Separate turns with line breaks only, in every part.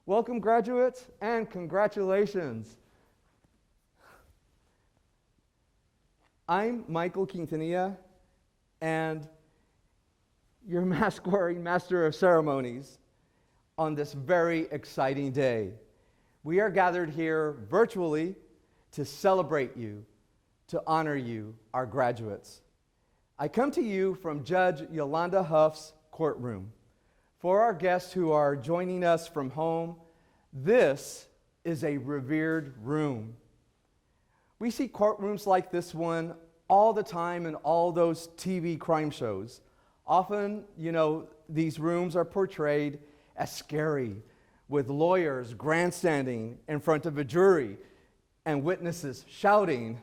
Welcome, graduates, and congratulations. I'm Michael Quintanilla, and your mask-wearing master of ceremonies on this very exciting day. We are gathered here virtually to celebrate you, to honor you, our graduates. I come to you from Judge Yolanda Huff's courtroom. For our guests who are joining us from home, this is a revered room. We see courtrooms like this one all the time in all those TV crime shows. Often, these rooms are portrayed as scary, with lawyers grandstanding in front of a jury and witnesses shouting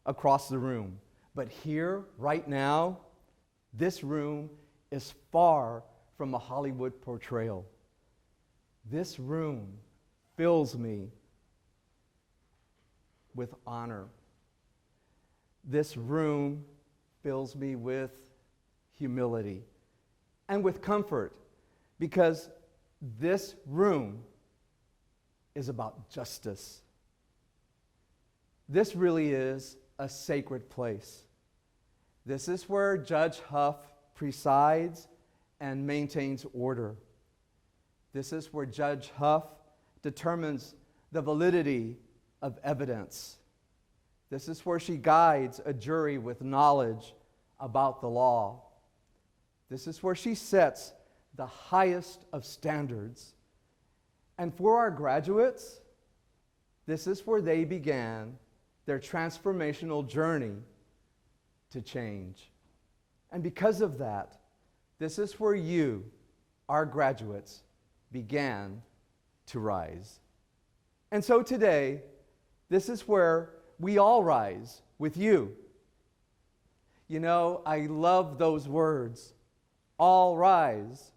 across the room. But here, right now, this room is far from a Hollywood portrayal. This room fills me with honor. This room fills me with humility and with comfort, because this room is about justice. This really is a sacred place. This is where Judge Huff presides and maintains order. This is where Judge Huff determines the validity of evidence. This is where she guides a jury with knowledge about the law. This is where she sets the highest of standards. And for our graduates, this is where they began their transformational journey to change. And because of that, this is where you, our graduates, began to rise. And so today, this is where we all rise with you. I love those words, all rise,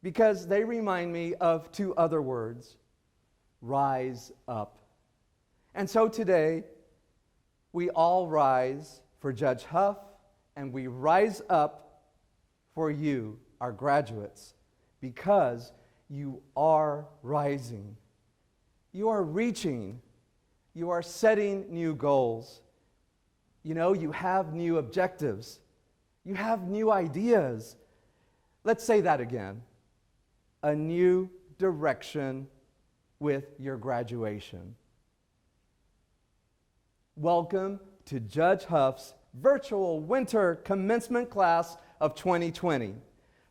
because they remind me of two other words, rise up. And so today, we all rise for Judge Huff, and we rise up for you, our graduates, because you are rising. You are reaching. You are setting new goals. You have new objectives. You have new ideas. Let's say that again. A new direction with your graduation. Welcome to Judge Huff's virtual winter commencement class of 2020.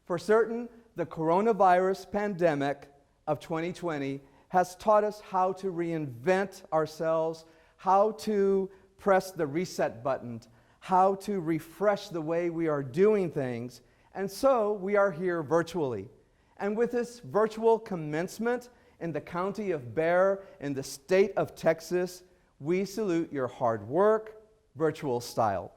For certain, the coronavirus pandemic of 2020 has taught us how to reinvent ourselves, how to press the reset button, how to refresh the way we are doing things, and so we are here virtually. And with this virtual commencement in the county of Bexar, in the state of Texas, we salute your hard work, virtual style.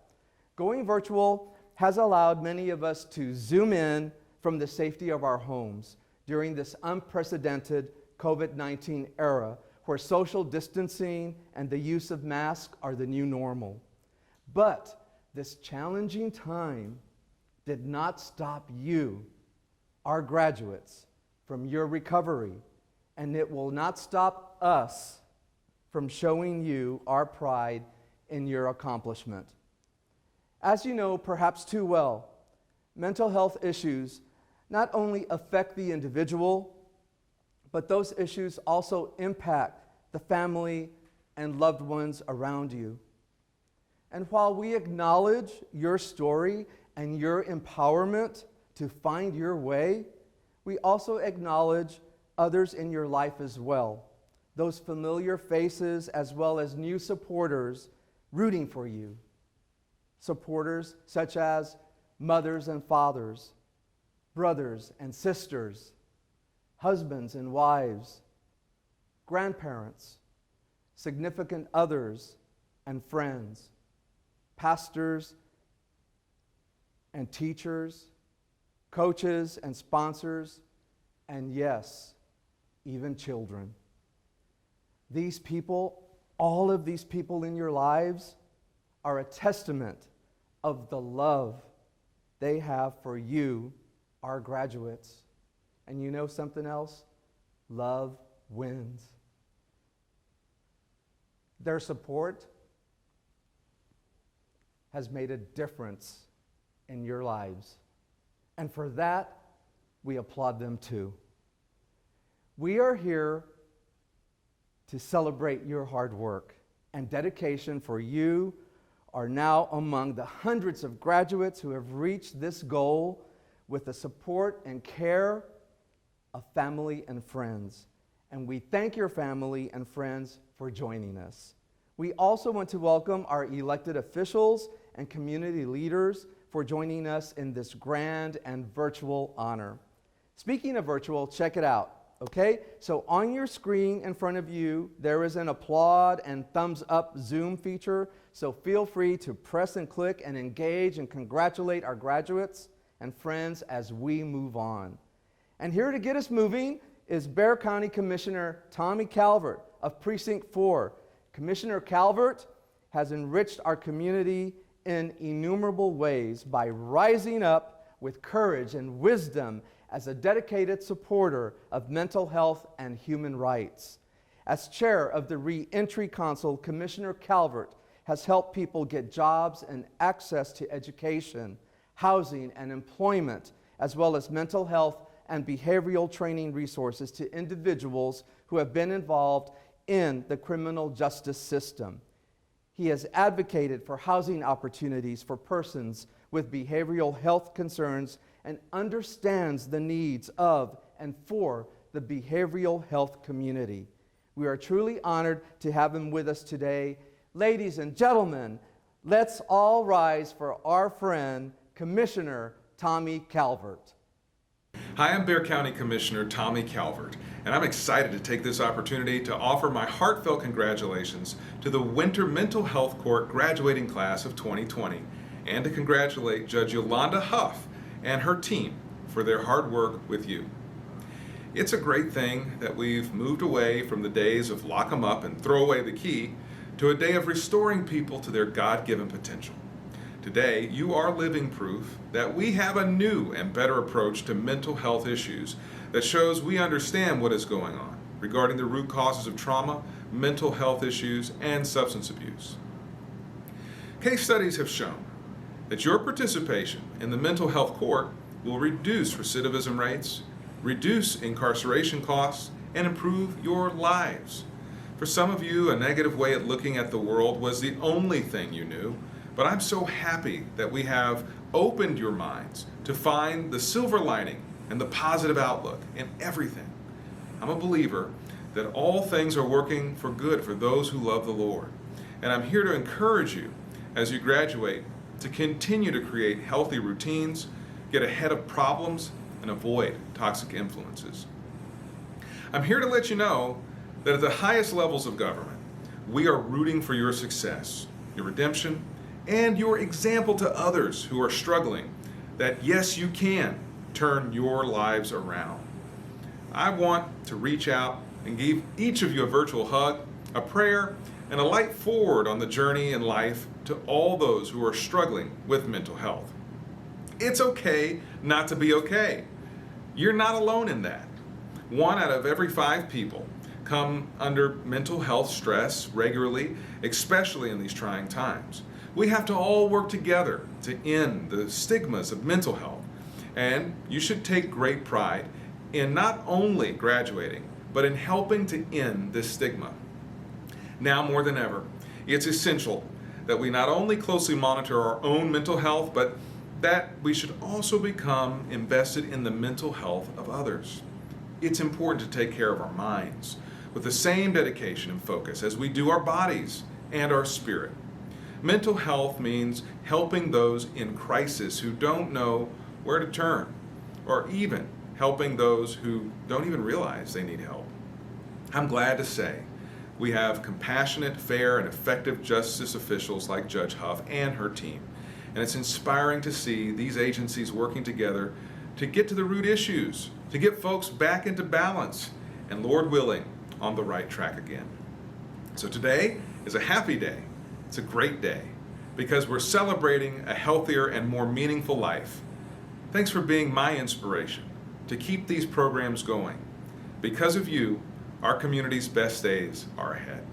Going virtual has allowed many of us to zoom in from the safety of our homes during this unprecedented COVID-19 era, where social distancing and the use of masks are the new normal. But this challenging time did not stop you, our graduates, from your recovery, and it will not stop us from showing you our pride in your accomplishment. As you know, perhaps too well, mental health issues not only affect the individual, but those issues also impact the family and loved ones around you. And while we acknowledge your story and your empowerment to find your way, we also acknowledge others in your life as well, those familiar faces as well as new supporters rooting for you. Supporters such as mothers and fathers, brothers and sisters, husbands and wives, grandparents, significant others and friends, pastors and teachers, coaches and sponsors, and yes, even children. These people, all of these people in your lives, are a testament of the love they have for you, our graduates. And you know something else? Love wins. Their support has made a difference in your lives. And for that, we applaud them too. We are here to celebrate your hard work and dedication, for you are now among the hundreds of graduates who have reached this goal with the support and care of family and friends. And we thank your family and friends for joining us. We also want to welcome our elected officials and community leaders for joining us in this grand and virtual honor. Speaking of virtual, check it out, okay? So on your screen in front of you, there is an applaud and thumbs up Zoom feature, so feel free to press and click and engage and congratulate our graduates and friends as we move on. And here to get us moving is Bexar County Commissioner Tommy Calvert of Precinct 4. Commissioner Calvert has enriched our community in innumerable ways by rising up with courage and wisdom as a dedicated supporter of mental health and human rights. As chair of the Reentry Council, Commissioner Calvert has helped people get jobs and access to education, housing, and employment, as well as mental health and behavioral training resources to individuals who have been involved in the criminal justice system. He has advocated for housing opportunities for persons with behavioral health concerns and understands the needs of and for the behavioral health community. We are truly honored to have him with us today. Ladies and gentlemen, let's all rise for our friend, Commissioner Tommy Calvert.
Hi, I'm Bexar County Commissioner Tommy Calvert, and I'm excited to take this opportunity to offer my heartfelt congratulations to the Winter Mental Health Court graduating class of 2020, and to congratulate Judge Yolanda Huff and her team for their hard work with you. It's a great thing that we've moved away from the days of lock 'em up and throw away the key to a day of restoring people to their God-given potential. Today, you are living proof that we have a new and better approach to mental health issues that shows we understand what is going on regarding the root causes of trauma, mental health issues, and substance abuse. Case studies have shown that your participation in the mental health court will reduce recidivism rates, reduce incarceration costs, and improve your lives. For some of you, a negative way of looking at the world was the only thing you knew, but I'm so happy that we have opened your minds to find the silver lining and the positive outlook in everything. I'm a believer that all things are working for good for those who love the Lord. And I'm here to encourage you as you graduate to continue to create healthy routines, get ahead of problems, and avoid toxic influences. I'm here to let you know that at the highest levels of government, we are rooting for your success, your redemption, and your example to others who are struggling, that yes, you can turn your lives around. I want to reach out and give each of you a virtual hug, a prayer, and a light forward on the journey in life to all those who are struggling with mental health. It's okay not to be okay. You're not alone in that. 1 out of every 5 people come under mental health stress regularly, especially in these trying times. We have to all work together to end the stigmas of mental health. And you should take great pride in not only graduating, but in helping to end this stigma. Now more than ever, it's essential that we not only closely monitor our own mental health, but that we should also become invested in the mental health of others. It's important to take care of our minds with the same dedication and focus as we do our bodies and our spirit. Mental health means helping those in crisis who don't know where to turn, or even helping those who don't even realize they need help. I'm glad to say we have compassionate, fair, and effective justice officials like Judge Huff and her team. And it's inspiring to see these agencies working together to get to the root issues, to get folks back into balance, and Lord willing, on the right track again. So today is a happy day. It's a great day because we're celebrating a healthier and more meaningful life. Thanks for being my inspiration to keep these programs going. Because of you, Our community's best days are ahead.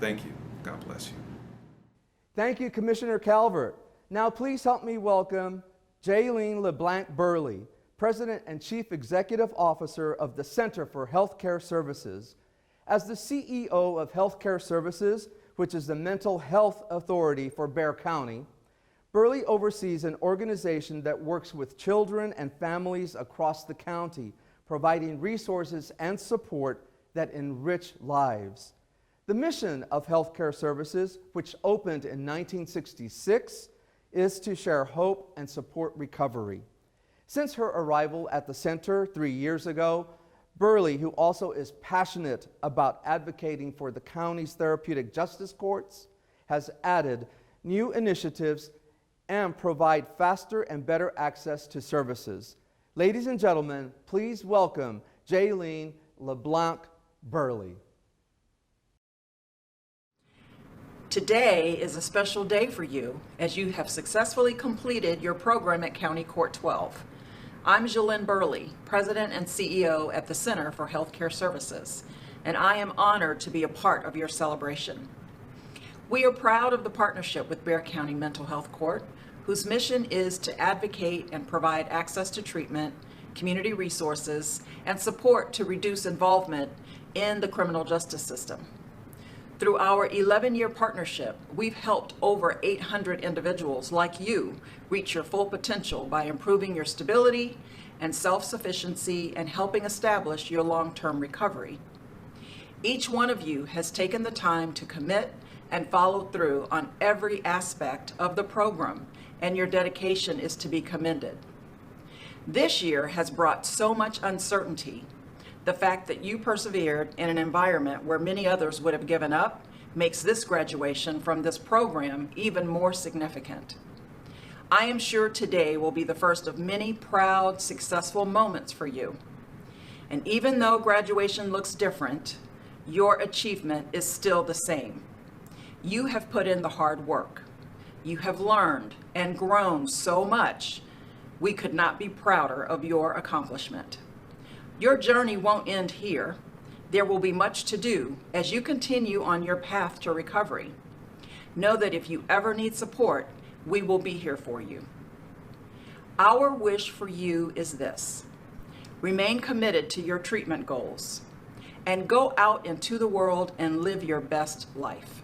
Thank you. God bless you.
Thank you, Commissioner Calvert. Now please help me welcome Jaylene LeBlanc Burley, President and Chief Executive Officer of the Center for Healthcare Services. As the CEO of Healthcare Services, which is the mental health authority for Bexar County, Burley oversees an organization that works with children and families across the county, providing resources and support that enrich lives. The mission of Healthcare Services, which opened in 1966, is to share hope and support recovery. Since her arrival at the center 3 years ago, Burley, who also is passionate about advocating for the county's therapeutic justice courts, has added new initiatives and provide faster and better access to services. Ladies and gentlemen, please welcome Jaylene LeBlanc Burley.
Today is a special day for you as you have successfully completed your program at County Court 12. I'm Jaylene Burley, President and CEO at the Center for Healthcare Services, and I am honored to be a part of your celebration. We are proud of the partnership with Bexar County Mental Health Court, whose mission is to advocate and provide access to treatment, community resources, and support to reduce involvement in the criminal justice system. Through our 11-year partnership, we've helped over 800 individuals like you reach your full potential by improving your stability and self-sufficiency and helping establish your long-term recovery. Each one of you has taken the time to commit and follow through on every aspect of the program, and your dedication is to be commended. This year has brought so much uncertainty. The fact that you persevered in an environment where many others would have given up makes this graduation from this program even more significant. I am sure today will be the first of many proud, successful moments for you. And even though graduation looks different, your achievement is still the same. You have put in the hard work. You have learned and grown so much. We could not be prouder of your accomplishment. Your journey won't end here. There will be much to do as you continue on your path to recovery. Know that if you ever need support, we will be here for you. Our wish for you is this: remain committed to your treatment goals and go out into the world and live your best life.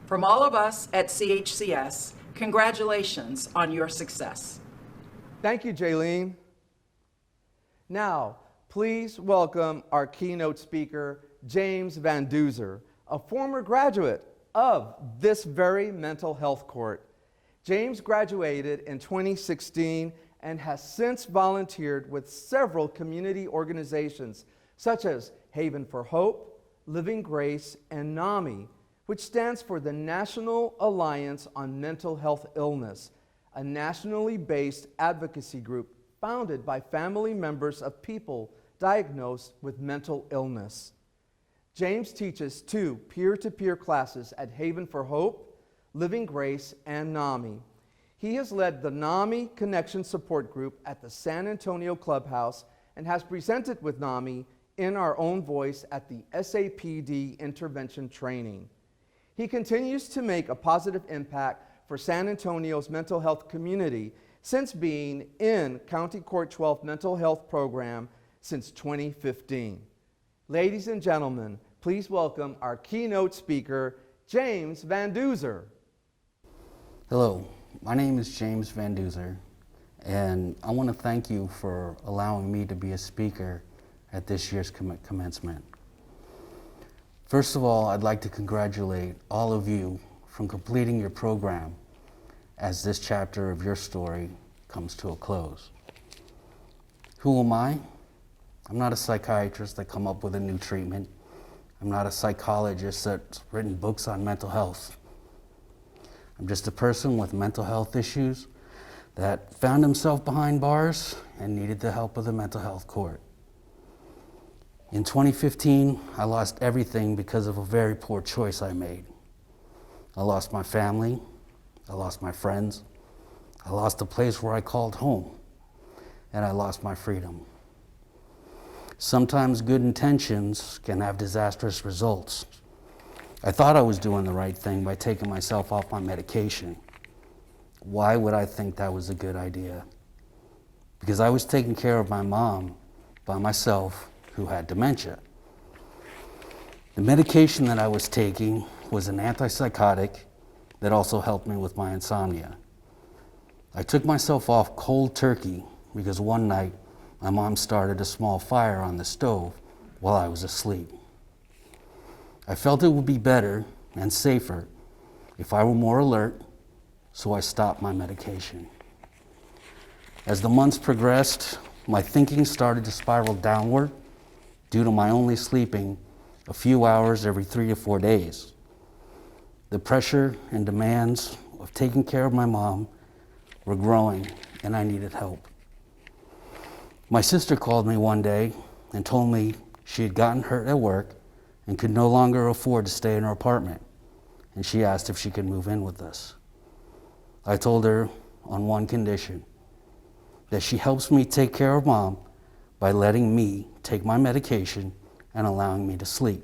From all of us at CHCS, congratulations on your success.
Thank you, Jaylene. Now, please welcome our keynote speaker, James Van Duzer, a former graduate of this very mental health court. James graduated in 2016 and has since volunteered with several community organizations such as Haven for Hope, Living Grace, and NAMI, which stands for the National Alliance on Mental Health Illness, a nationally based advocacy group founded by family members of people diagnosed with mental illness. James teaches 2 peer-to-peer classes at Haven for Hope, Living Grace, and NAMI. He has led the NAMI Connection Support Group at the San Antonio Clubhouse and has presented with NAMI in our own voice at the SAPD intervention training. He continues to make a positive impact for San Antonio's mental health community since being in County Court 12 mental health program since 2015. Ladies and gentlemen, please welcome our keynote speaker, James Van Duzer.
Hello, my name is James Van Duzer, and I want to thank you for allowing me to be a speaker at this year's commencement. First of all, I'd like to congratulate all of you from completing your program as this chapter of your story comes to a close. Who am I? I'm not a psychiatrist that come up with a new treatment. I'm not a psychologist that's written books on mental health. I'm just a person with mental health issues that found himself behind bars and needed the help of the mental health court. In 2015, I lost everything because of a very poor choice I made. I lost my family, I lost my friends, I lost the place where I called home, and I lost my freedom. Sometimes good intentions can have disastrous results. I thought I was doing the right thing by taking myself off my medication. Why would I think that was a good idea? Because I was taking care of my mom by myself who had dementia. The medication that I was taking was an antipsychotic that also helped me with my insomnia. I took myself off cold turkey because one night my mom started a small fire on the stove while I was asleep. I felt it would be better and safer if I were more alert, so I stopped my medication. As the months progressed, my thinking started to spiral downward due to my only sleeping a few hours every 3 to 4 days. The pressure and demands of taking care of my mom were growing, and I needed help. My sister called me one day and told me she had gotten hurt at work and could no longer afford to stay in her apartment, and she asked if she could move in with us. I told her on one condition, that she helps me take care of mom by letting me take my medication and allowing me to sleep.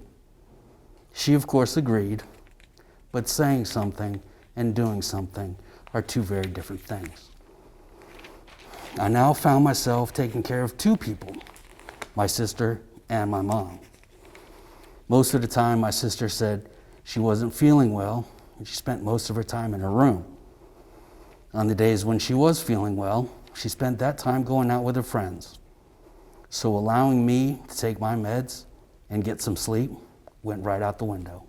She of course agreed, but saying something and doing something are two very different things. I now found myself taking care of two people, my sister and my mom. Most of the time, my sister said she wasn't feeling well, and she spent most of her time in her room. On the days when she was feeling well, she spent that time going out with her friends. So allowing me to take my meds and get some sleep went right out the window.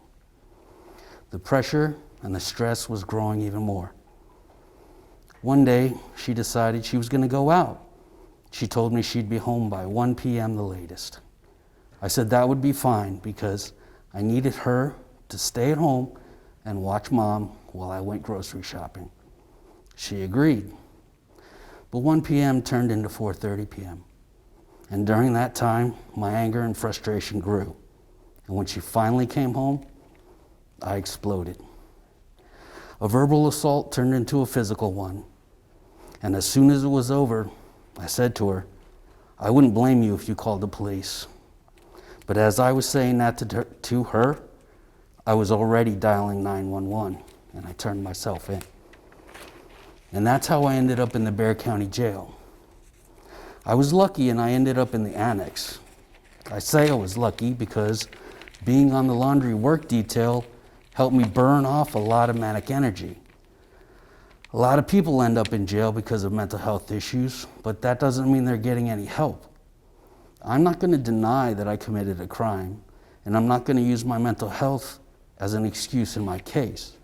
The pressure and the stress was growing even more. One day, she decided she was going to go out. She told me she'd be home by 1 p.m. the latest. I said that would be fine because I needed her to stay at home and watch mom while I went grocery shopping. She agreed. But 1 p.m. turned into 4:30 p.m. And during that time, my anger and frustration grew. And when she finally came home, I exploded. A verbal assault turned into a physical one. And as soon as it was over, I said to her, I wouldn't blame you if you called the police. But as I was saying that to her, I was already dialing 911, and I turned myself in. And that's how I ended up in the Bexar County Jail. I was lucky and I ended up in the annex. I say I was lucky because being on the laundry work detail helped me burn off a lot of manic energy. A lot of people end up in jail because of mental health issues, but that doesn't mean they're getting any help. I'm not going to deny that I committed a crime, and I'm not going to use my mental health as an excuse in my case.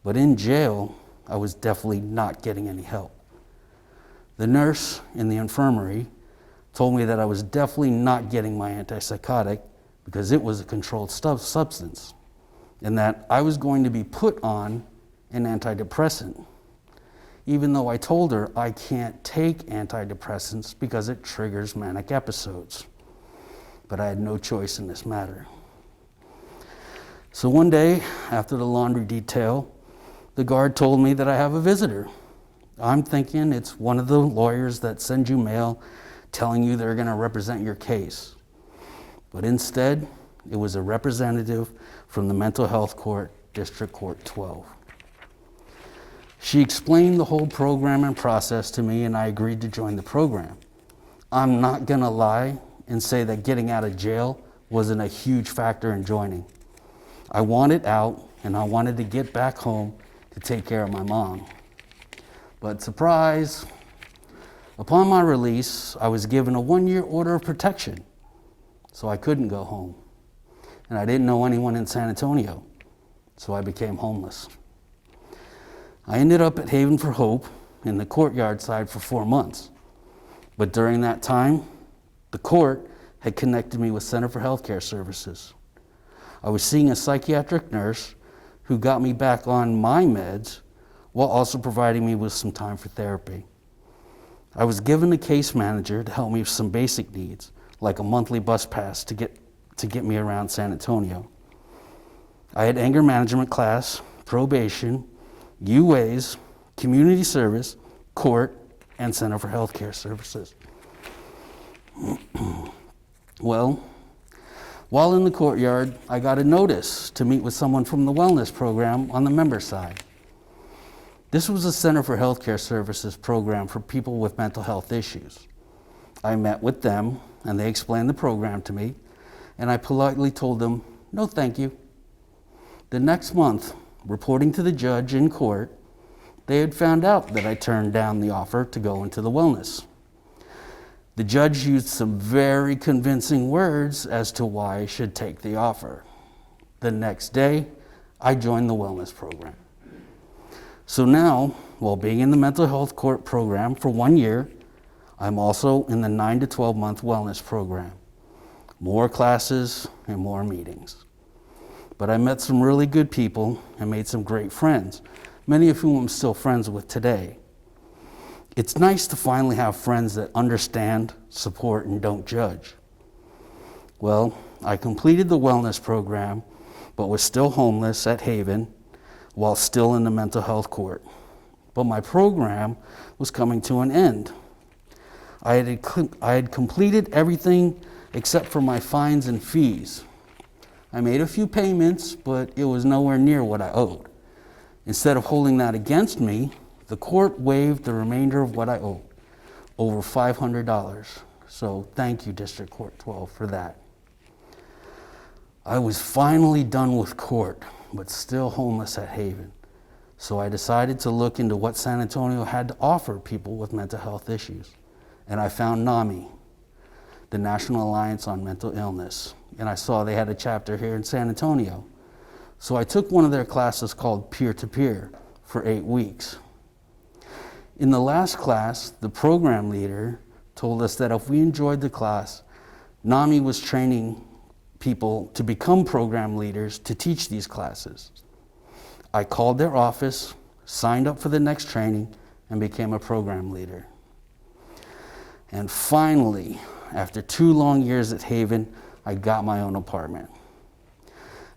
But in jail, I was definitely not getting any help. The nurse in the infirmary told me that I was definitely not getting my antipsychotic because it was a controlled substance, and that I was going to be put on an antidepressant, even though I told her I can't take antidepressants because it triggers manic episodes. But I had no choice in this matter. So one day, after the laundry detail, the guard told me that I have a visitor. I'm thinking it's one of the lawyers that send you mail telling you they're going to represent your case. But instead, it was a representative from the Mental Health Court, District Court 12. She explained the whole program and process to me, and I agreed to join the program. I'm not going to lie and say that getting out of jail wasn't a huge factor in joining. I wanted out, and I wanted to get back home to take care of my mom. But surprise, upon my release, I was given a 1-year order of protection, so I couldn't go home. And I didn't know anyone in San Antonio, so I became homeless. I ended up at Haven for Hope in the courtyard side for 4 months. But during that time, the court had connected me with Center for Healthcare Services. I was seeing a psychiatric nurse who got me back on my meds while also providing me with some time for therapy. I was given a case manager to help me with some basic needs, like a monthly bus pass to get me around San Antonio. I had anger management class, probation, UAs, community service, court, and Center for Healthcare Services. Well, while in the courtyard, I got a notice to meet with someone from the wellness program on the member side. This was a Center for Healthcare Services program for people with mental health issues. I met with them, and they explained the program to me, and I politely told them, no thank you. The next month, reporting to the judge in court, they had found out that I turned down the offer to go into the wellness. The judge used some very convincing words as to why I should take the offer. The next day, I joined the wellness program. So now, while being in the mental health court program for 1 year, I'm also in the 9 to 12 month wellness program. More classes and more meetings. But I met some really good people and made some great friends, many of whom I'm still friends with today. It's nice to finally have friends that understand, support, and don't judge. Well, I completed the wellness program, but was still homeless at Haven while still in the mental health court. But my program was coming to an end. I had completed everything except for my fines and fees. I made a few payments, but it was nowhere near what I owed. Instead of holding that against me, the court waived the remainder of what I owed, over $500. So thank you, District Court 12, for that. I was finally done with court, but still homeless at Haven. So I decided to look into what San Antonio had to offer people with mental health issues. And I found NAMI, the National Alliance on Mental Illness. And I saw they had a chapter here in San Antonio. So I took one of their classes called Peer-to-Peer for 8 weeks. In the last class, the program leader told us that if we enjoyed the class, NAMI was training people to become program leaders to teach these classes. I called their office, signed up for the next training, and became a program leader. And finally, after 2 long years at Haven, I got my own apartment.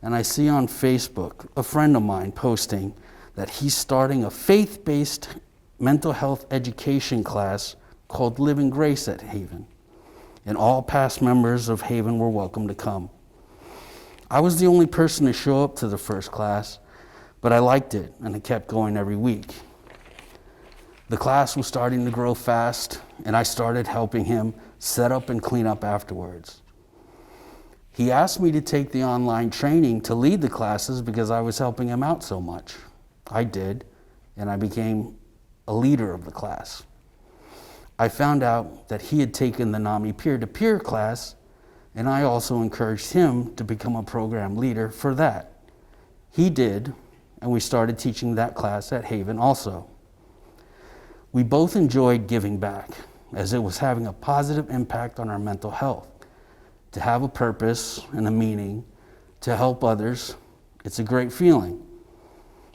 And I see on Facebook a friend of mine posting that he's starting a faith-based mental health education class called Living Grace at Haven. And all past members of Haven were welcome to come. I was the only person to show up to the first class, but I liked it and I kept going every week. The class was starting to grow fast, and I started helping him set up and clean up afterwards. He asked me to take the online training to lead the classes because I was helping him out so much. I did, and I became a leader of the class. I found out that he had taken the NAMI peer-to-peer class, and I also encouraged him to become a program leader for that. He did, and we started teaching that class at Haven also. We both enjoyed giving back, as it was having a positive impact on our mental health. To have a purpose and a meaning, to help others, it's a great feeling.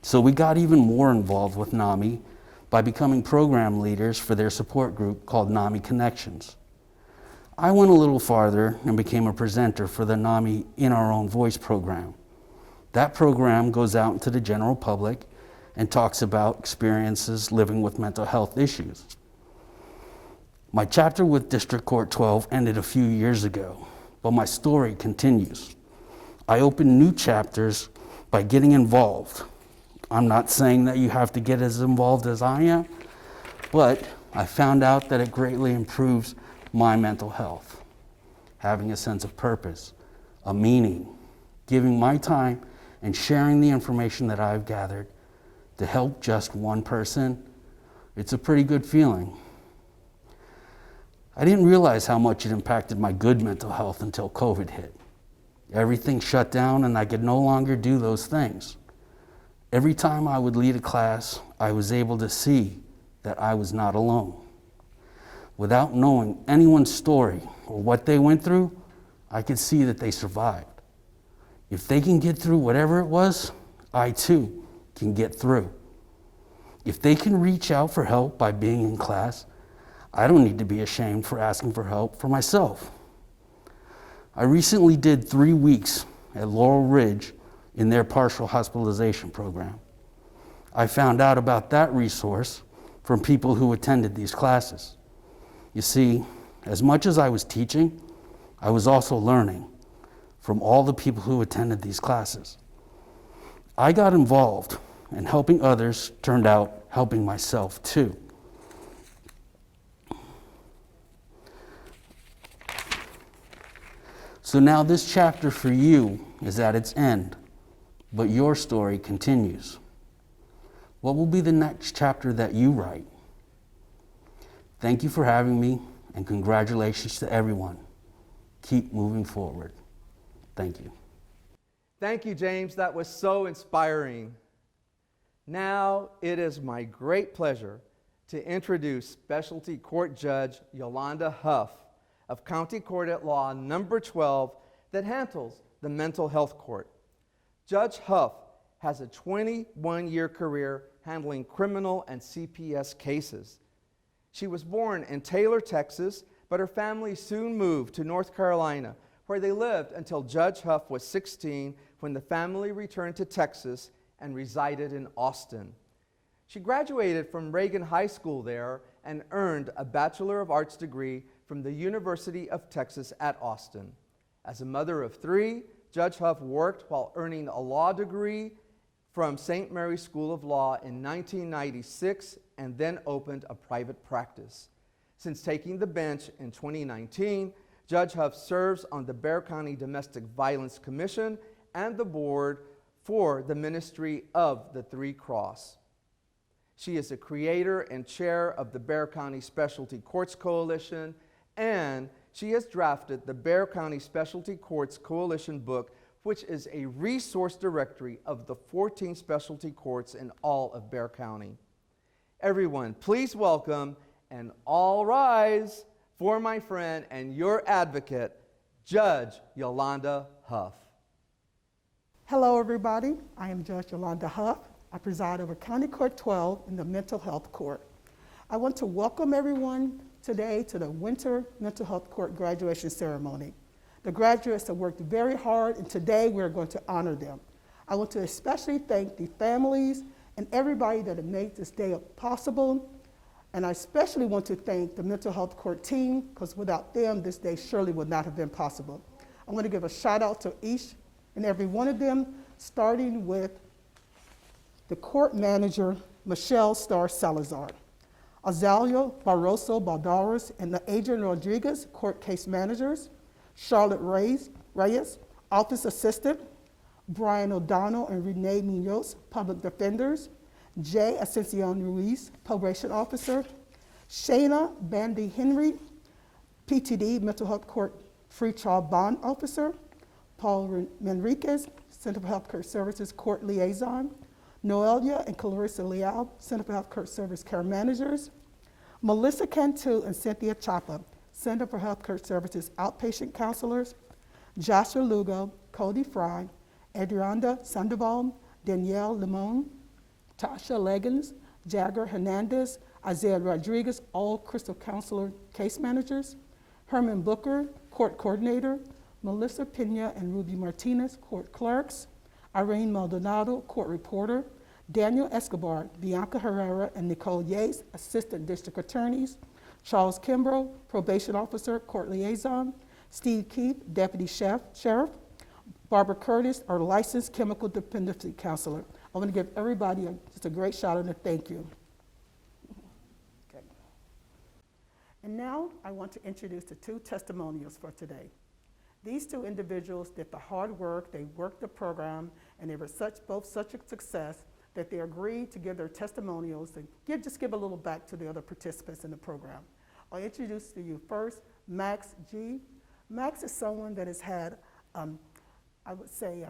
So we got even more involved with NAMI by becoming program leaders for their support group called NAMI Connections. I went a little farther and became a presenter for the NAMI In Our Own Voice program. That program goes out into the general public and talks about experiences living with mental health issues. My chapter with District Court 12 ended a few years ago, but my story continues. I open new chapters by getting involved. I'm not saying that you have to get as involved as I am, but I found out that it greatly improves my mental health. Having a sense of purpose, a meaning, giving my time and sharing the information that I've gathered to help just one person, it's a pretty good feeling. I didn't realize how much it impacted my good mental health until COVID hit. Everything shut down and I could no longer do those things. Every time I would lead a class, I was able to see that I was not alone. Without knowing anyone's story or what they went through, I could see that they survived. If they can get through whatever it was, I too can get through. If they can reach out for help by being in class, I don't need to be ashamed for asking for help for myself. I recently did 3 weeks at Laurel Ridge in their partial hospitalization program. I found out about that resource from people who attended these classes. You see, as much as I was teaching, I was also learning from all the people who attended these classes. I got involved, and helping others turned out helping myself too. So now this chapter for you is at its end, but your story continues. What will be the next chapter that you write? Thank you for having me, and congratulations to everyone. Keep moving forward. Thank you.
Thank you, James. That was so inspiring. Now it is my great pleasure to introduce Specialty Court Judge Yolanda Huff of County Court at Law Number 12 that handles the Mental Health Court. Judge Huff has a 21-year career handling criminal and CPS cases. She was born in Taylor, Texas, but her family soon moved to North Carolina, where they lived until Judge Huff was 16 when the family returned to Texas and resided in Austin. She graduated from Reagan High School there and earned a Bachelor of Arts degree from the University of Texas at Austin. As a mother of three, Judge Huff worked while earning a law degree from St. Mary's School of Law in 1996 and then opened a private practice. Since taking the bench in 2019, Judge Huff serves on the Bexar County Domestic Violence Commission and the board for the Ministry of the Three Cross. She is a creator and chair of the Bexar County Specialty Courts Coalition, and she has drafted the Bexar County Specialty Courts Coalition book, which is a resource directory of the 14 specialty courts in all of Bexar County. Everyone, please welcome and all rise for my friend and your advocate, Judge Yolanda Huff.
Hello, everybody. I am Judge Yolanda Huff. I preside over County Court 12 in the Mental Health Court. I want to welcome everyone today to the Winter Mental Health Court graduation ceremony. The graduates have worked very hard, and today we're going to honor them. I want to especially thank the families and everybody that have made this day possible. And I especially want to thank the Mental Health Court team, because without them, this day surely would not have been possible. I want to give a shout out to each and every one of them, starting with the court manager, Michelle Starr Salazar, Azalea Barroso Baldares and the Adrian Rodriguez, court case managers, Charlotte Reyes, office assistant, Brian O'Donnell and Renee Munoz, public defenders, Jay Ascension Ruiz, probation officer, Shayna Bandy Henry, PTD, Mental Health Court free trial bond officer, Paul Manriquez, Center for Health Care Services court liaison, Noelia and Clarissa Leal, Center for Health Care Service care managers, Melissa Cantu and Cynthia Chapa, Center for Health Care Services outpatient counselors, Joshua Lugo, Cody Fry, Adrianda Sandoval, Danielle Limon, Tasha Leggins, Jagger Hernandez, Isaiah Rodriguez, all Crystal Counselor case managers, Herman Booker, court coordinator, Melissa Pena and Ruby Martinez, court clerks, Irene Maldonado, court reporter, Daniel Escobar, Bianca Herrera, and Nicole Yates, assistant district attorneys, Charles Kimbrough, probation officer, court liaison, Steve Keith, deputy sheriff, Barbara Curtis, our licensed chemical dependency counselor. I want to give everybody just a great shout out and a thank you. Okay. And now I want to introduce the two testimonials for today. These two individuals did the hard work, they worked the program, and they were both such a success that they agreed to give their testimonials and just give a little back to the other participants in the program. I'll introduce to you first Max G. Max is someone that has had, I would say,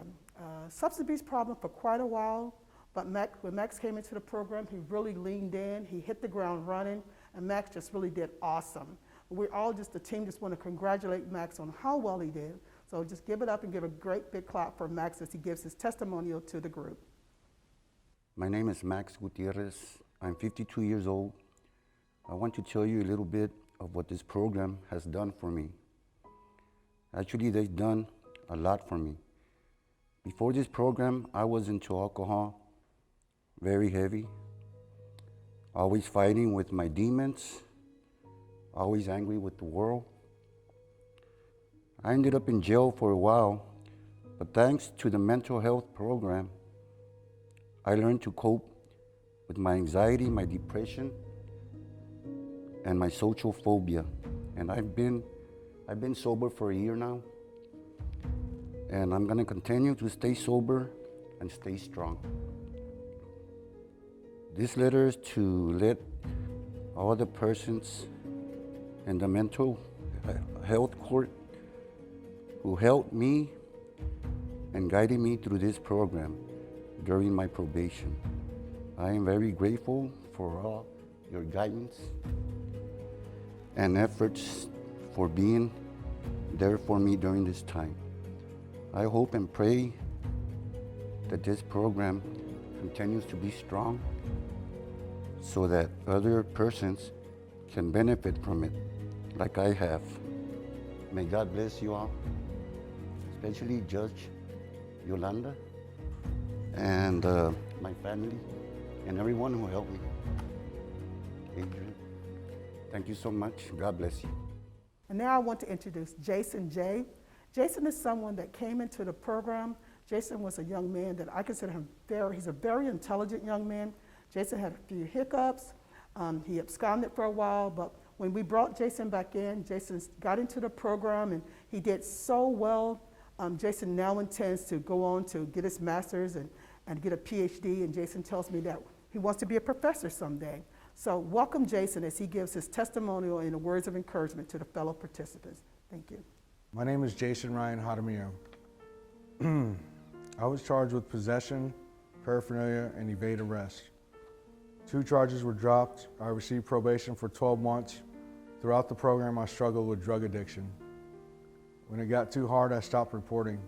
substance abuse problem for quite a while, but when Max came into the program, he really leaned in, he hit the ground running, and Max just really did awesome. We're all the team just want to congratulate Max on how well he did. So just give it up and give a great big clap for Max as he gives his testimonial to the group.
My name is Max Gutierrez. I'm 52 years old. I want to tell you a little bit of what this program has done for me. Actually, they've done a lot for me. Before this program, I was into alcohol, very heavy, always fighting with my demons, always angry with the world. I ended up in jail for a while, but thanks to the mental health program, I learned to cope with my anxiety, my depression, and my social phobia. And I've been sober for a year now, and I'm gonna continue to stay sober and stay strong. This letter is to let all the persons in the mental health court who helped me and guided me through this program during my probation. I am very grateful for all your guidance and efforts for being there for me during this time. I hope and pray that this program continues to be strong so that other persons can benefit from it like I have. May God bless you all, especially Judge Yolanda and my family and everyone who helped me. Adrian, thank you so much. God bless you.
And now I want to introduce Jason J. Jason is someone that came into the program. Jason was a young man that I consider him he's a very intelligent young man. Jason had a few hiccups. He absconded for a while, but when we brought Jason back in, Jason got into the program and he did so well. Jason now intends to go on to get his master's and get a PhD, and Jason tells me that he wants to be a professor someday. So welcome Jason as he gives his testimonial and the words of encouragement to the fellow participants. Thank you.
My name is Jason Ryan Jaramillo. I was charged with possession, paraphernalia, and evade arrest. 2 charges were dropped. I received probation for 12 months. Throughout the program, I struggled with drug addiction. When it got too hard, I stopped reporting.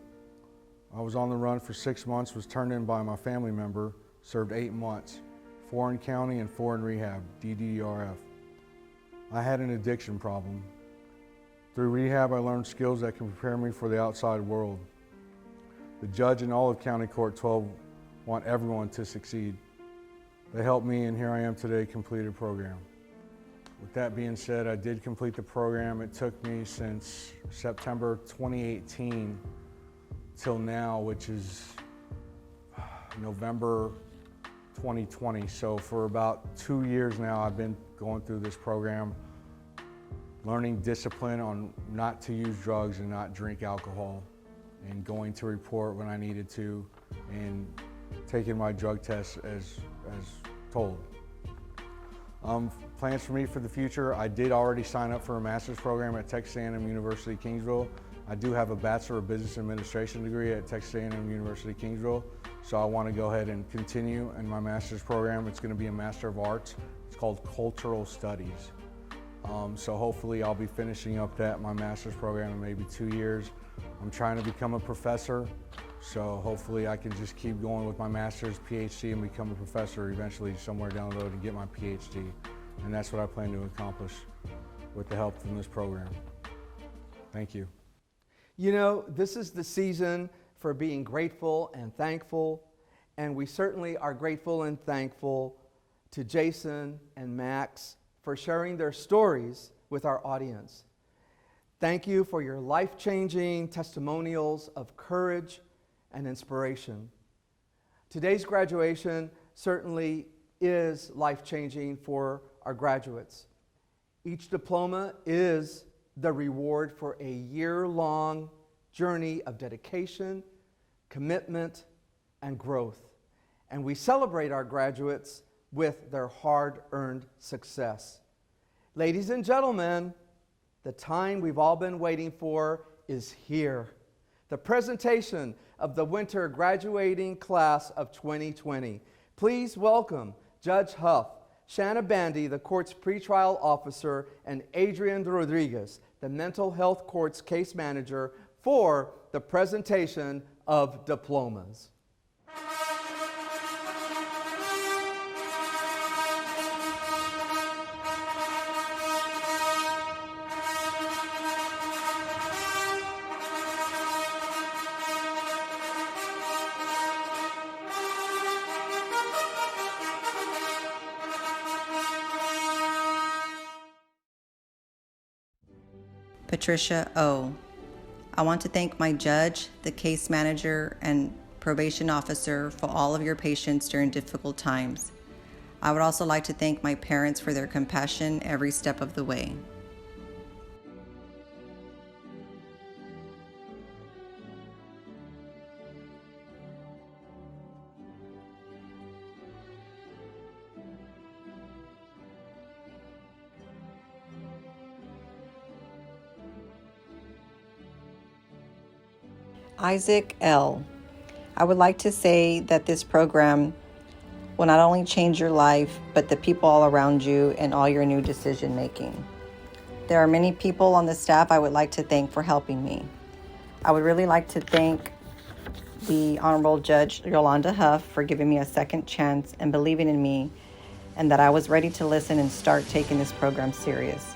I was on the run for 6 months, was turned in by my family member, served 8 months, 4 in county and 4 in rehab, DDRF. I had an addiction problem. Through rehab, I learned skills that can prepare me for the outside world. The judge and all of County Court 12 want everyone to succeed. They helped me, and here I am today, completed program. With that being said, I did complete the program. It took me since September 2018 till now, which is November 2020. So for about 2 years now, I've been going through this program, learning discipline on not to use drugs and not drink alcohol, and going to report when I needed to, and taking my drug tests as told. Plans for me for the future, I did already sign up for a master's program at Texas A&M University Kingsville. I do have a Bachelor of Business Administration degree at Texas A&M University Kingsville, so I want to go ahead and continue in my master's program. It's going to be a Master of Arts. It's called Cultural Studies. So hopefully I'll be finishing up my master's program in maybe 2 years. I'm trying to become a professor, so hopefully I can just keep going with my master's, PhD, and become a professor eventually somewhere down the road and get my PhD. And that's what I plan to accomplish with the help from this program. Thank you.
You know, this is the season for being grateful and thankful, and we certainly are grateful and thankful to Jason and Max for sharing their stories with our audience. Thank you for your life-changing testimonials of courage and inspiration. Today's graduation certainly is life-changing for our graduates. Each diploma is the reward for a year-long journey of dedication, commitment, and growth. And we celebrate our graduates with their hard-earned success. Ladies and gentlemen, the time we've all been waiting for is here. The presentation of the winter graduating class of 2020. Please welcome Judge Huff, Shanna Bandy, the court's pretrial officer, and Adrian Rodriguez, the mental health court's case manager, for the presentation of diplomas.
Patricia O. I want to thank my judge, the case manager, and probation officer for all of your patience during difficult times. I would also like to thank my parents for their compassion every step of the way. Isaac L. I would like to say that this program will not only change your life, but the people all around you and all your new decision making. There are many people on the staff I would like to thank for helping me. I would really like to thank the Honorable Judge Yolanda Huff for giving me a second chance and believing in me, and that I was ready to listen and start taking this program serious.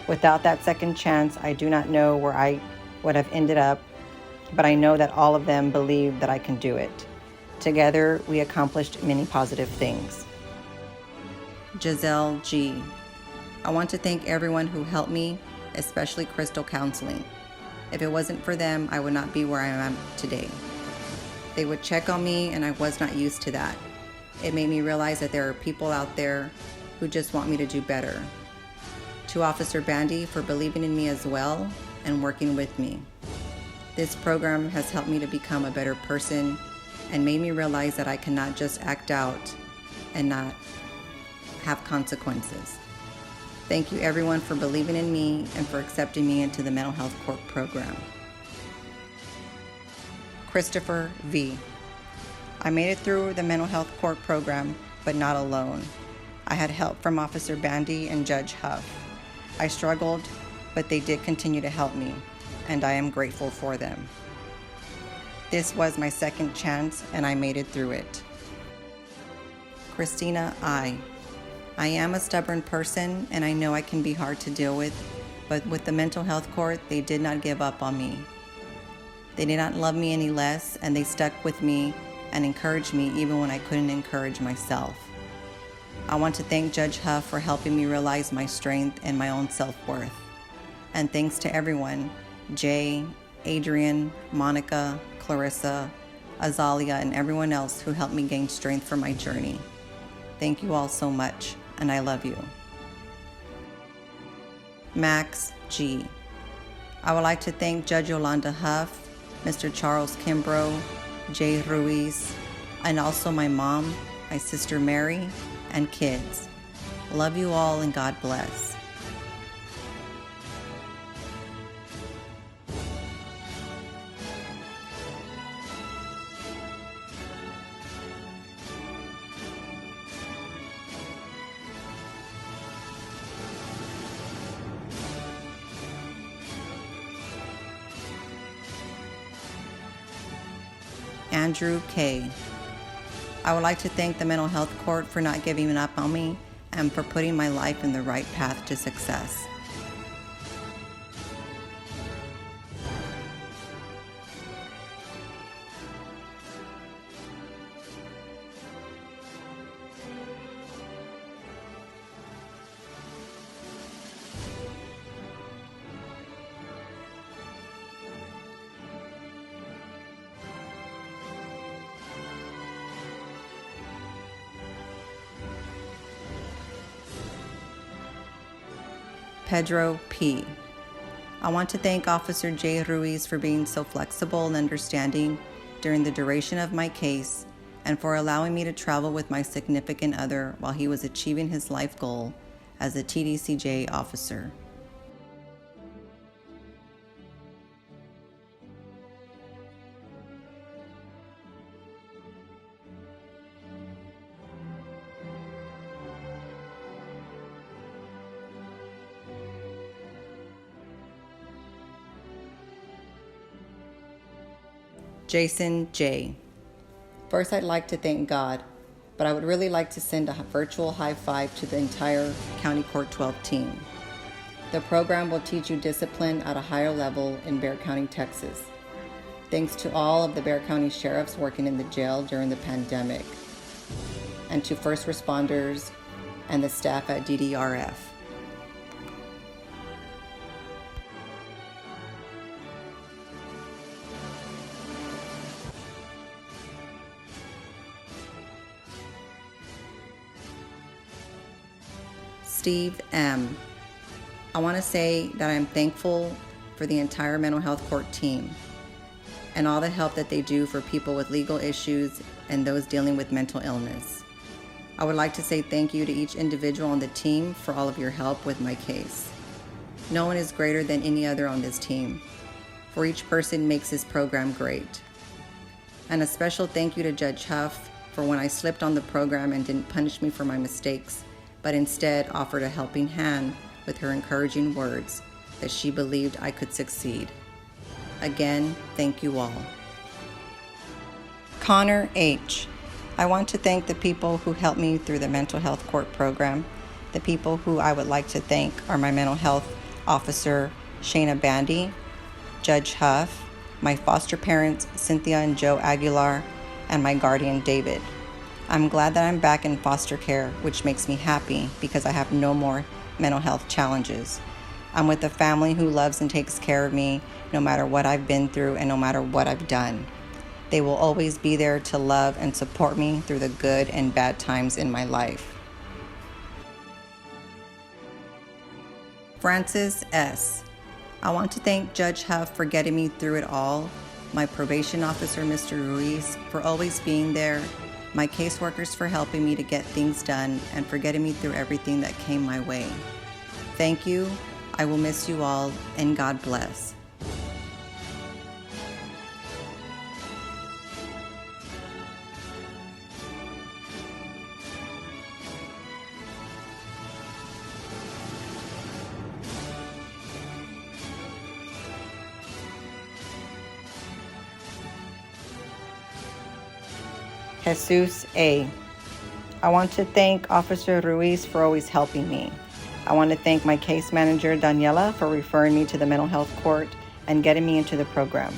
Without that second chance, I do not know where I would have ended up, but I know that all of them believe that I can do it. Together, we accomplished many positive things. Giselle G. I want to thank everyone who helped me, especially Crystal Counseling. If it wasn't for them, I would not be where I am today. They would check on me, and I was not used to that. It made me realize that there are people out there who just want me to do better. To Officer Bandy for believing in me as well and working with me. This program has helped me to become a better person and made me realize that I cannot just act out and not have consequences. Thank you everyone for believing in me and for accepting me into the mental health court program. Christopher V. I made it through the mental health court program, but not alone. I had help from Officer Bandy and Judge Huff. I struggled, but they did continue to help me, and I am grateful for them. This was my second chance, and I made it through it. Christina I. I am a stubborn person, and I know I can be hard to deal with, but with the mental health court, they did not give up on me. They did not love me any less, and they stuck with me and encouraged me even when I couldn't encourage myself. I want to thank Judge Huff for helping me realize my strength and my own self-worth. And thanks to everyone, Jay, Adrian, Monica, Clarissa, Azalia, and everyone else who helped me gain strength for my journey. Thank you all so much, and I love you. Max G. I would like to thank Judge Yolanda Huff, Mr. Charles Kimbrough, Jay Ruiz, and also my mom, my sister Mary, and kids. Love you all, and God bless. Andrew K. I would like to thank the Mental Health Court for not giving up on me and for putting my life in the right path to success. Pedro P. I want to thank Officer Jay Ruiz for being so flexible and understanding during the duration of my case and for allowing me to travel with my significant other while he was achieving his life goal as a TDCJ officer. Jason J. First, I'd like to thank God, but I would really like to send a virtual high five to the entire County Court 12 team. The program will teach you discipline at a higher level in Bexar County, Texas. Thanks to all of the Bexar County sheriffs working in the jail during the pandemic, and to first responders and the staff at DDRF. Steve M. I want to say that I'm thankful for the entire mental health court team and all the help that they do for people with legal issues and those dealing with mental illness. I would like to say thank you to each individual on the team for all of your help with my case. No one is greater than any other on this team, for each person makes this program great. And a special thank you to Judge Huff for when I slipped on the program and didn't punish me for my mistakes, but instead offered a helping hand with her encouraging words that she believed I could succeed. Again, thank you all. Connor H. I want to thank the people who helped me through the mental health court program. The people who I would like to thank are my mental health officer, Shayna Bandy, Judge Huff, my foster parents, Cynthia and Joe Aguilar, and my guardian, David. I'm glad that I'm back in foster care, which makes me happy because I have no more mental health challenges. I'm with a family who loves and takes care of me no matter what I've been through and no matter what I've done. They will always be there to love and support me through the good and bad times in my life. Francis S. I want to thank Judge Huff for getting me through it all, my probation officer, Mr. Ruiz, for always being there, my caseworkers for helping me to get things done, and for getting me through everything that came my way. Thank you. I will miss you all, and God bless. Jesus A. I want to thank Officer Ruiz for always helping me. I want to thank my case manager, Daniela, for referring me to the mental health court and getting me into the program.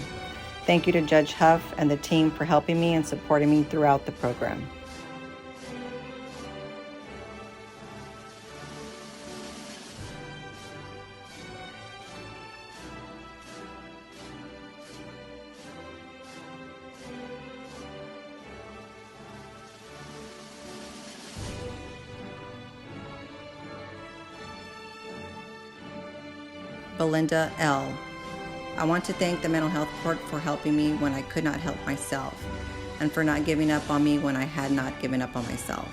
Thank you to Judge Huff and the team for helping me and supporting me throughout the program. Belinda L. I want to thank the mental health court for helping me when I could not help myself and for not giving up on me when I had not given up on myself.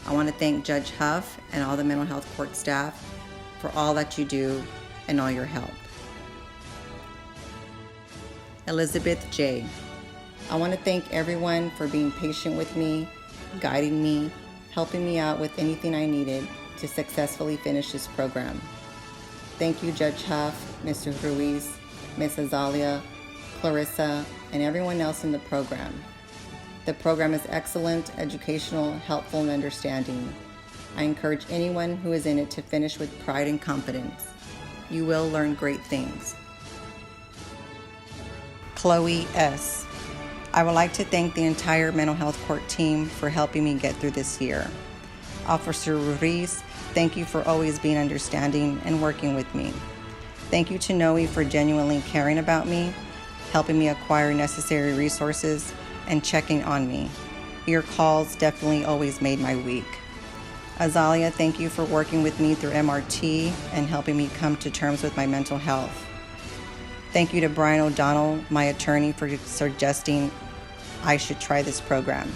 I want to thank Judge Huff and all the mental health court staff for all that you do and all your help. Elizabeth J. I want to thank everyone for being patient with me, guiding me, helping me out with anything I needed to successfully finish this program. Thank you, Judge Huff, Mr. Ruiz, Ms. Azalia, Clarissa, and everyone else in the program. The program is excellent, educational, helpful, and understanding. I encourage anyone who is in it to finish with pride and confidence. You will learn great things. Chloe S. I would like to thank the entire mental health court team for helping me get through this year. Officer Ruiz, thank you for always being understanding and working with me. Thank you to Noe for genuinely caring about me, helping me acquire necessary resources, and checking on me. Your calls definitely always made my week. Azalia, thank you for working with me through MRT and helping me come to terms with my mental health. Thank you to Brian O'Donnell, my attorney, for suggesting I should try this program.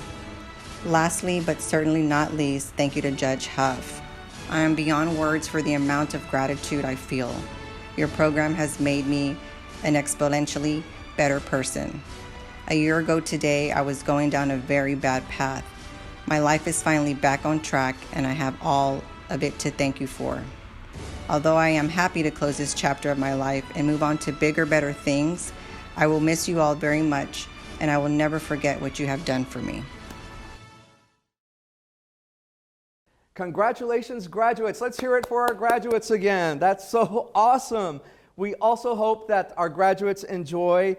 Lastly, but certainly not least, thank you to Judge Huff. I am beyond words for the amount of gratitude I feel. Your program has made me an exponentially better person. A year ago today, I was going down a very bad path. My life is finally back on track, and I have all of it to thank you for. Although I am happy to close this chapter of my life and move on to bigger, better things, I will miss you all very much, and I will never forget what you have done for me.
Congratulations, graduates. Let's hear it for our graduates again. That's so awesome. We also hope that our graduates enjoy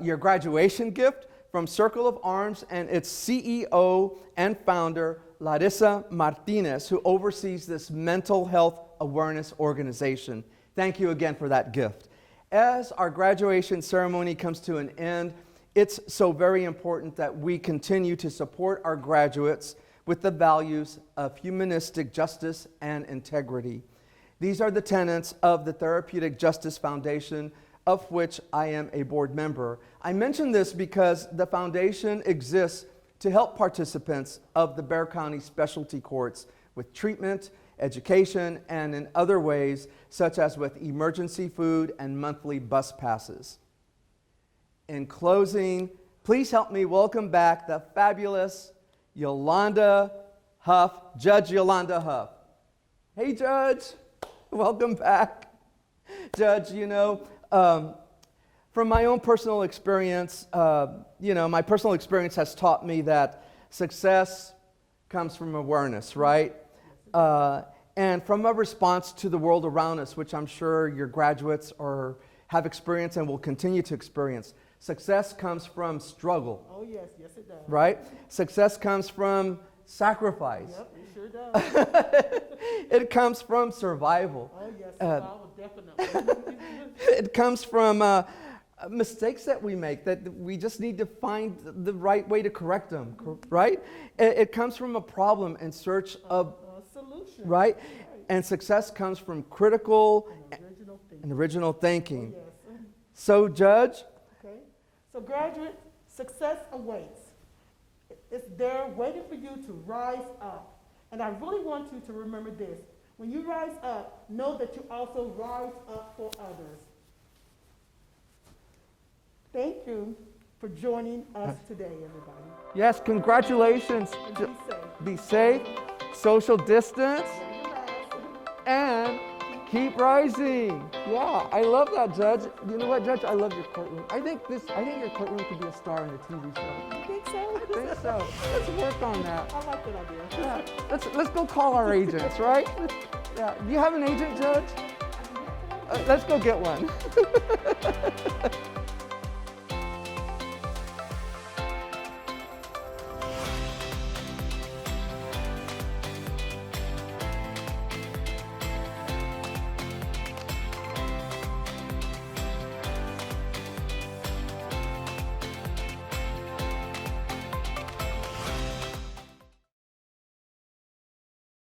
your graduation gift from Circle of Arms and its CEO and founder, Larissa Martinez, who oversees this mental health awareness organization. Thank you again for that gift. As our graduation ceremony comes to an end, it's so very important that we continue to support our graduates with the values of humanistic justice and integrity. These are the tenets of the Therapeutic Justice Foundation, of which I am a board member. I mention this because the foundation exists to help participants of the Bexar County Specialty Courts with treatment, education, and in other ways, such as with emergency food and monthly bus passes. In closing, please help me welcome back the fabulous Yolanda Huff, Judge Yolanda Huff. Hey, Judge, welcome back. Judge, from my own personal experience, my personal experience has taught me that success comes from awareness, right? And from a response to the world around us, which I'm sure your graduates have experienced and will continue to experience. Success comes from struggle.
Oh, yes, it does.
Right? Success comes from sacrifice.
Yep, it sure does.
It comes from survival.
Oh, yes, survival, definitely.
It comes from mistakes that we make, that we just need to find the right way to correct them, right? It comes from a problem in search of
A solution.
right? And success comes from critical
And original thinking.
and original thinking.
Oh, yes.
So, Judge,
Okay. So, graduate, success awaits. It's there waiting for you to rise up. And I really want you to remember this. When you rise up, know that you also rise up for others. Thank you for joining us today, everybody.
yes, congratulations.
And be safe.
Be safe, social distance,
Wear your mask.
and keep rising. Yeah, I love that, Judge. You know what, Judge? I love your courtroom. I think your courtroom could be a star in a TV show.
You think so?
I think so. Let's work on that.
I like that idea.
Yeah. Let's go call our agents, right? Yeah. Do you have an agent, Judge? Let's go get one.